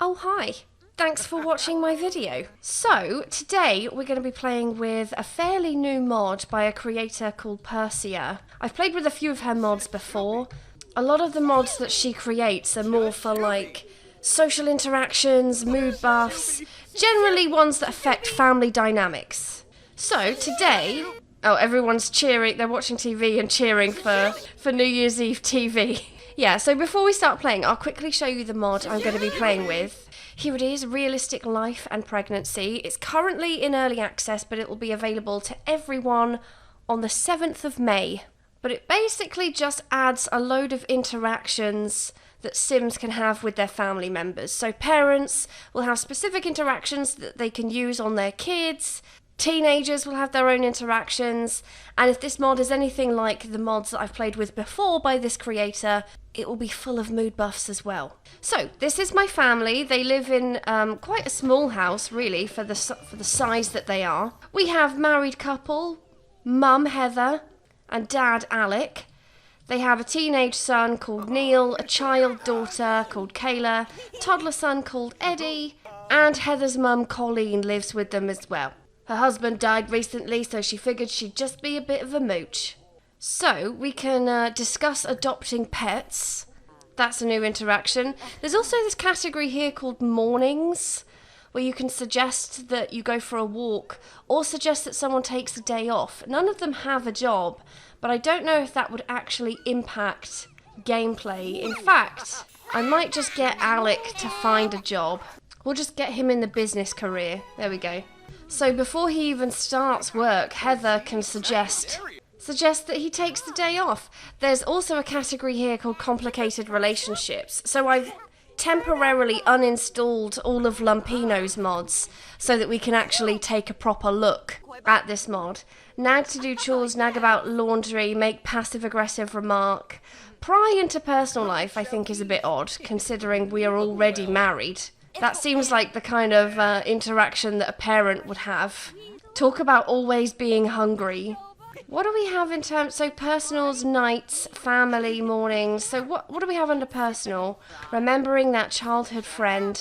Oh, hi. Thanks for watching my video. So, today we're going to be playing with a fairly new mod by a creator called Persea. I've played with a few of her mods before. A lot of the mods that she creates are more for like social interactions, mood buffs, generally ones that affect family dynamics. So, today... Oh, everyone's cheering, they're watching TV and cheering for New Year's Eve TV. Yeah, so before we start playing, I'll quickly show you the mod I'm going to be playing with. Here it is, Realistic Life and Pregnancy. It's currently in early access, but it will be available to everyone on the 7th of May. But it basically just adds a load of interactions that Sims can have with their family members. So parents will have specific interactions that they can use on their kids. Teenagers will have their own interactions, and if this mod is anything like the mods that I've played with before by this creator, it will be full of mood buffs as well. So, this is my family. They live in quite a small house, really, for the size that they are. We have married couple, mum Heather, and dad Alec. They have a teenage son called Neil, a child daughter called Kayla, toddler son called Eddie, and Heather's mum Colleen lives with them as well. Her husband died recently, so she figured she'd just be a bit of a mooch. So, we can discuss adopting pets. That's a new interaction. There's also this category here called mornings, where you can suggest that you go for a walk, or suggest that someone takes a day off. None of them have a job, but I don't know if that would actually impact gameplay. In fact, I might just get Alec to find a job. We'll just get him in the business career. There we go. So before he even starts work, Heather can suggest that he takes the day off. There's also a category here called complicated relationships. So I've temporarily uninstalled all of Lumpino's mods so that we can actually take a proper look at this mod. Nag to do chores, nag about laundry, make passive-aggressive remark. Pry into personal life, I think, is a bit odd, considering we are already married. That seems like the kind of interaction that a parent would have. Talk about always being hungry. What do we have in terms... So personals, nights, family, mornings. So what do we have under personal? Remembering that childhood friend.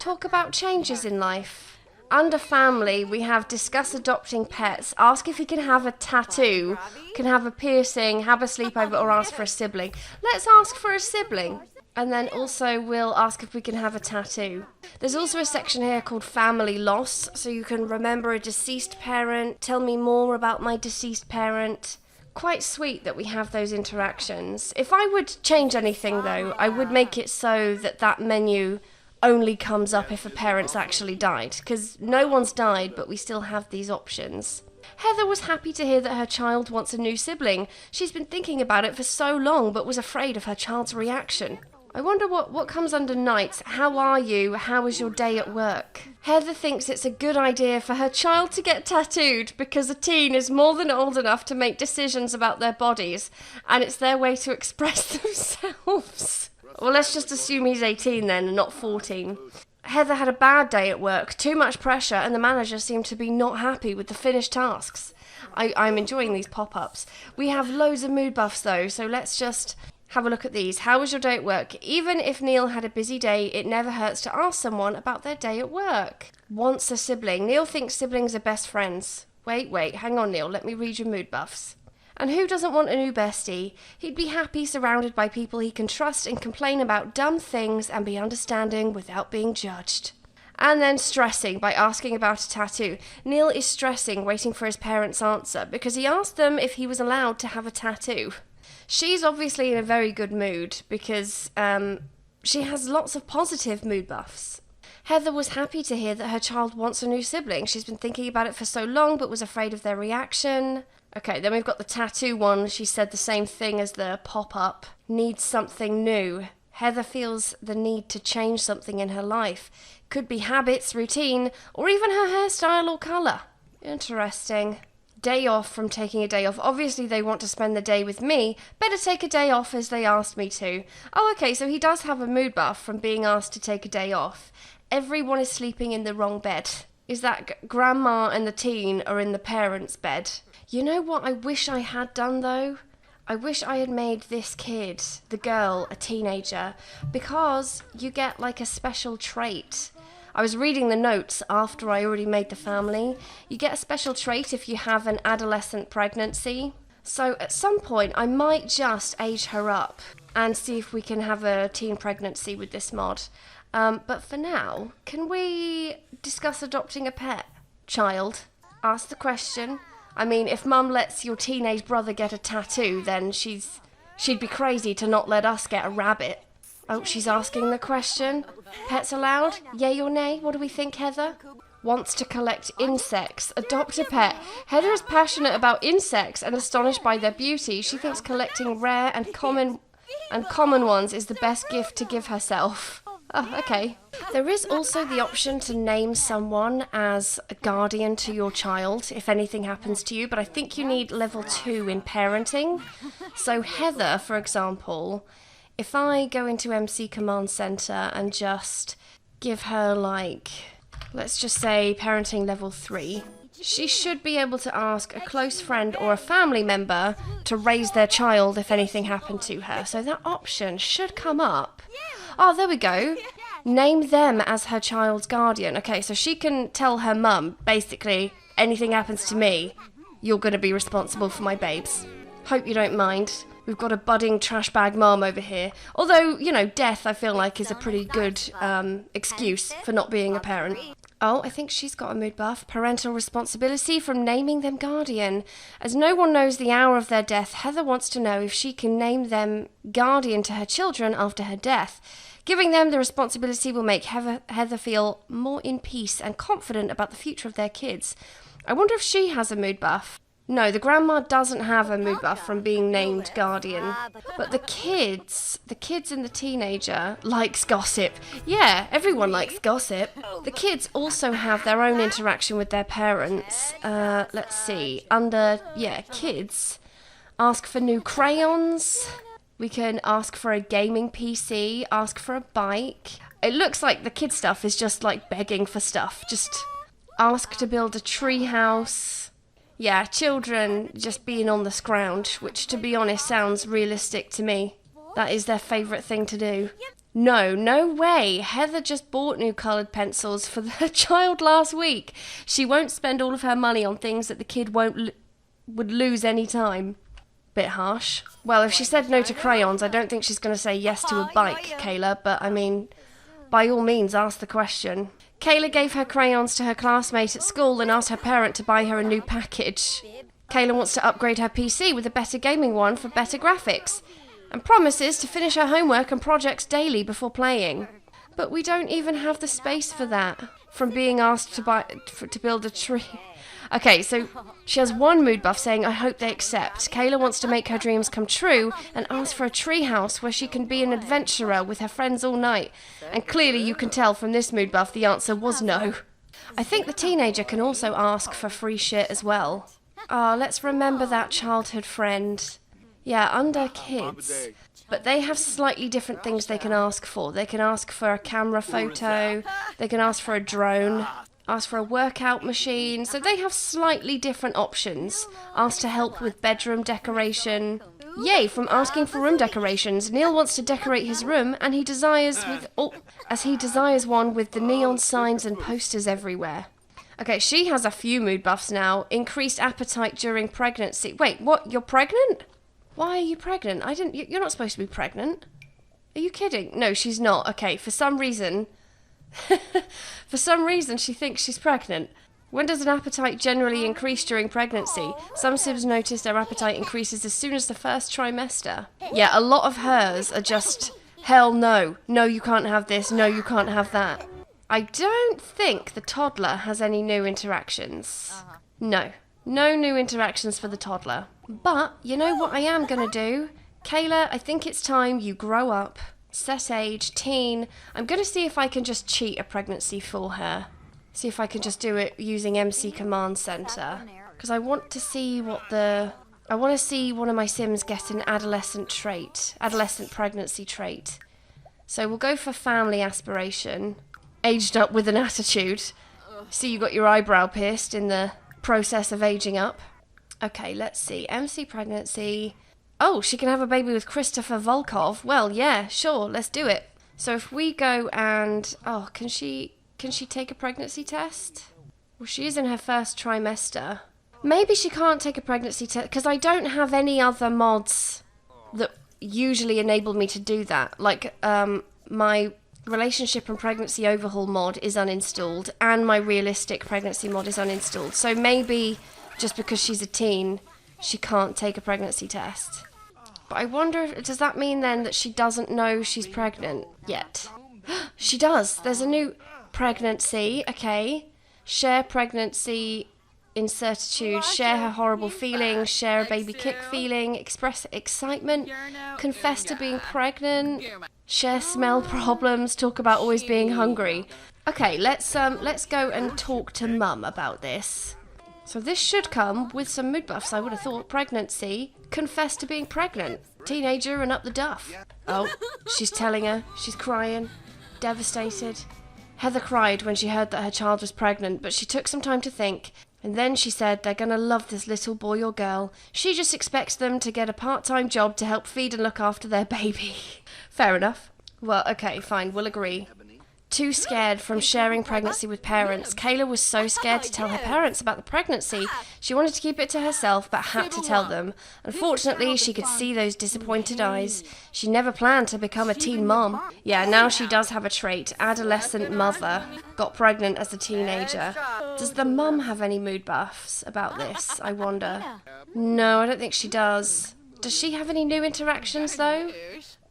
Talk about changes in life. Under family, we have discuss adopting pets. Ask if you can have a tattoo. Can have a piercing, have a sleepover, or ask for a sibling. Let's ask for a sibling. And then also we'll ask if we can have a tattoo. There's also a section here called family loss, so you can remember a deceased parent, tell me more about my deceased parent. Quite sweet that we have those interactions. If I would change anything though, I would make it so that that menu only comes up if a parent's actually died, because no one's died, but we still have these options. Heather was happy to hear that her child wants a new sibling. She's been thinking about it for so long, but was afraid of her child's reaction. I wonder what comes under nights. How are you? How was your day at work? Heather thinks it's a good idea for her child to get tattooed because a teen is more than old enough to make decisions about their bodies, and it's their way to express themselves. Well, let's just assume he's 18 then and not 14. Heather had a bad day at work, too much pressure, and the manager seemed to be not happy with the finished tasks. I'm enjoying these pop-ups. We have loads of mood buffs though, so let's just... have a look at these. How was your day at work? Even if Neil had a busy day, it never hurts to ask someone about their day at work. Wants a sibling. Neil thinks siblings are best friends. Wait, hang on Neil, let me read your mood buffs. And who doesn't want a new bestie? He'd be happy surrounded by people he can trust and complain about dumb things and be understanding without being judged. And then stressing by asking about a tattoo. Neil is stressing, waiting for his parents' answer, because he asked them if he was allowed to have a tattoo. She's obviously in a very good mood because she has lots of positive mood buffs. Heather was happy to hear that her child wants a new sibling. She's been thinking about it for so long but was afraid of their reaction. Okay, then we've got the tattoo one. She said the same thing as the pop-up. Needs something new. Heather feels the need to change something in her life. Could be habits, routine, or even her hairstyle or colour. Interesting. Day off from taking a day off. Obviously they want to spend the day with me. Better take a day off as they asked me to. Oh, okay, so he does have a mood buff from being asked to take a day off. Everyone is sleeping in the wrong bed. Is that grandma and the teen are in the parents' bed? You know what I wish I had done though? I wish I had made this kid, the girl, a teenager, because you get like a special trait. I was reading the notes after I already made the family. You get a special trait if you have an adolescent pregnancy. So at some point I might just age her up and see if we can have a teen pregnancy with this mod. But for now, can we discuss adopting a pet? Child, ask the question. I mean, if Mum lets your teenage brother get a tattoo, then she'd be crazy to not let us get a rabbit. Oh, she's asking the question. Pets allowed? Yay or nay? What do we think, Heather? Wants to collect insects. Adopt a pet. Heather is passionate about insects and astonished by their beauty. She thinks collecting rare and common ones is the best gift to give herself. Oh, okay. There is also the option to name someone as a guardian to your child if anything happens to you, but I think you need level 2 in parenting. So Heather, for example, if I go into MC Command Center and just give her, like, let's just say parenting level 3, she should be able to ask a close friend or a family member to raise their child if anything happened to her. So that option should come up. Oh, there we go. Name them as her child's guardian. Okay, so she can tell her mum, basically, anything happens to me, you're going to be responsible for my babes. Hope you don't mind. We've got a budding trash bag mom over here. Although, you know, death, I feel like, is a pretty good excuse for not being a parent. Oh, I think she's got a mood buff. Parental responsibility from naming them guardian. As no one knows the hour of their death, Heather wants to know if she can name them guardian to her children after her death. Giving them the responsibility will make Heather feel more in peace and confident about the future of their kids. I wonder if she has a mood buff. No, the grandma doesn't have a mood buff from being named guardian. But the kids and the teenager likes gossip. Yeah, everyone likes gossip. The kids also have their own interaction with their parents. Let's see. Under, kids. Ask for new crayons. We can ask for a gaming PC, ask for a bike. It looks like the kid stuff is just like begging for stuff. Just ask to build a tree house. Yeah, children just being on the scrounge, which to be honest sounds realistic to me. That is their favourite thing to do. No way. Heather just bought new coloured pencils for her child last week. She won't spend all of her money on things that the kid would lose any time. Bit harsh. Well, if she said no to crayons, I don't think she's going to say yes to a bike, Kayla, but I mean, by all means, ask the question. Kayla gave her crayons to her classmate at school and asked her parent to buy her a new package. Kayla wants to upgrade her PC with a better gaming one for better graphics, and promises to finish her homework and projects daily before playing. But we don't even have the space for that, from being asked to build a tree. Okay, so she has one mood buff saying, I hope they accept. Kayla wants to make her dreams come true and ask for a tree house where she can be an adventurer with her friends all night. And clearly you can tell from this mood buff the answer was no. I think the teenager can also ask for free shit as well. Let's remember that childhood friend. Yeah, under kids. But they have slightly different things they can ask for. They can ask for a camera photo. They can ask for a drone. Ask for a workout machine. So they have slightly different options. Ask to help with bedroom decoration. Yay, from asking for room decorations, Neil wants to decorate his room and he desires one with the neon signs and posters everywhere. Okay, she has a few mood buffs now. Increased appetite during pregnancy. Wait, what? You're pregnant? Why are you pregnant? You're not supposed to be pregnant. Are you kidding? No, she's not. Okay, for some reason she thinks she's pregnant. When does an appetite generally increase during pregnancy? Some Sims notice their appetite increases as soon as the first trimester. Yeah, a lot of hers are just, hell no. No, you can't have this. No, you can't have that. I don't think the toddler has any new interactions. No new interactions for the toddler. But, you know what I am going to do? Kayla, I think it's time you grow up. Set age, teen. I'm going to see if I can just cheat a pregnancy for her. See if I can just do it using MC Command Center. Because I want to see I want to see one of my Sims get an adolescent pregnancy trait. So we'll go for family aspiration. Aged up with an attitude. See, you got your eyebrow pierced in the process of aging up. Okay, let's see. MC pregnancy. Oh, she can have a baby with Christopher Volkov. Well, yeah, sure, let's do it. So if we go and... Oh, can she take a pregnancy test? Well, she is in her first trimester. Maybe she can't take a pregnancy test, because I don't have any other mods that usually enable me to do that. Like, my relationship and pregnancy overhaul mod is uninstalled, and my realistic pregnancy mod is uninstalled. So maybe just because she's a teen, she can't take a pregnancy test. But I wonder, does that mean then that she doesn't know she's pregnant yet? She does. There's a new pregnancy. Okay. Share pregnancy incertitude, share her horrible feelings, share a baby kick feeling, express excitement, confess to being pregnant, share smell problems, talk about always being hungry. Okay, let's go and talk to Mum about this. So this should come with some mood buffs, I would have thought. Pregnancy, confess to being pregnant, teenager and up the duff. Oh, she's telling her, she's crying, devastated. Heather cried when she heard that her child was pregnant, but she took some time to think. And then she said they're going to love this little boy or girl. She just expects them to get a part-time job to help feed and look after their baby. Fair enough. Well, okay, fine, we'll agree. Too scared from sharing pregnancy with parents. Kayla was so scared to tell her parents about the pregnancy. She wanted to keep it to herself, but had to tell them. Unfortunately, she could see those disappointed eyes. She never planned to become a teen mom. Yeah, now she does have a trait. Adolescent mother. Got pregnant as a teenager. Does the mum have any mood buffs about this, I wonder? No, I don't think she does. Does she have any new interactions, though?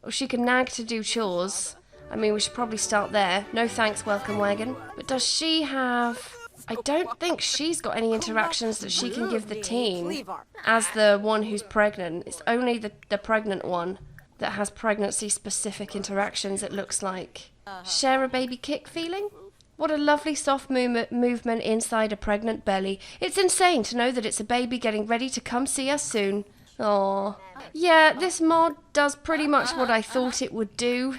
Or she can nag to do chores. I mean, we should probably start there. No thanks, welcome wagon. But does she have... I don't think she's got any interactions that she can give the teen as the one who's pregnant. It's only the pregnant one that has pregnancy-specific interactions, it looks like. Share a baby kick feeling? What a lovely soft movement inside a pregnant belly. It's insane to know that it's a baby getting ready to come see us soon. Aww. Yeah, this mod does pretty much what I thought it would do.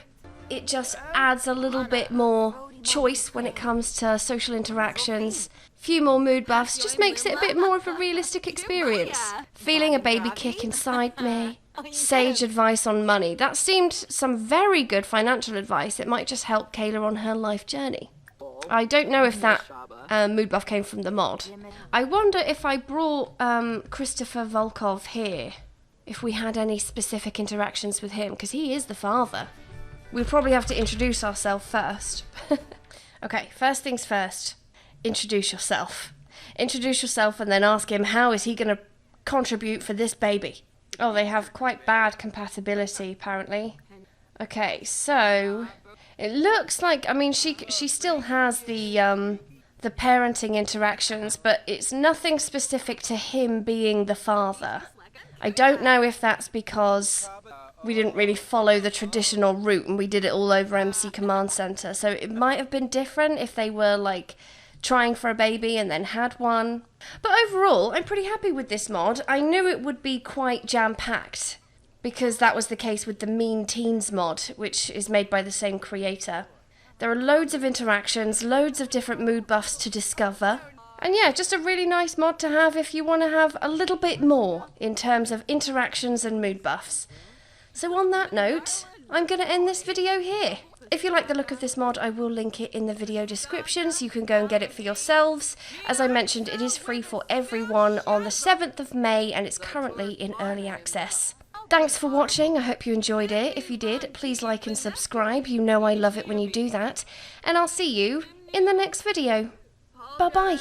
It just adds a little bit more choice when it comes to social interactions. Few more mood buffs, just makes it a bit more of a realistic experience. Feeling a baby kick inside me. Sage advice on money. That seemed some very good financial advice. It might just help Kayla on her life journey. I don't know if that mood buff came from the mod. I wonder if I brought Christopher Volkov here, if we had any specific interactions with him, because he is the father. We'll probably have to introduce ourselves first. Okay, first things first. Introduce yourself. Introduce yourself and then ask him how is he going to contribute for this baby. Oh, they have quite bad compatibility, apparently. Okay, so it looks like, I mean, she still has the parenting interactions, but it's nothing specific to him being the father. I don't know if that's because we didn't really follow the traditional route and we did it all over MC Command Center. So it might have been different if they were like trying for a baby and then had one. But overall, I'm pretty happy with this mod. I knew it would be quite jam-packed because that was the case with the Mean Teens mod, which is made by the same creator. There are loads of interactions, loads of different mood buffs to discover. And yeah, just a really nice mod to have if you want to have a little bit more in terms of interactions and mood buffs. So on that note, I'm going to end this video here. If you like the look of this mod, I will link it in the video description so you can go and get it for yourselves. As I mentioned, it is free for everyone on the 7th of May and it's currently in early access. Thanks for watching, I hope you enjoyed it. If you did, please like and subscribe, you know I love it when you do that. And I'll see you in the next video. Bye bye.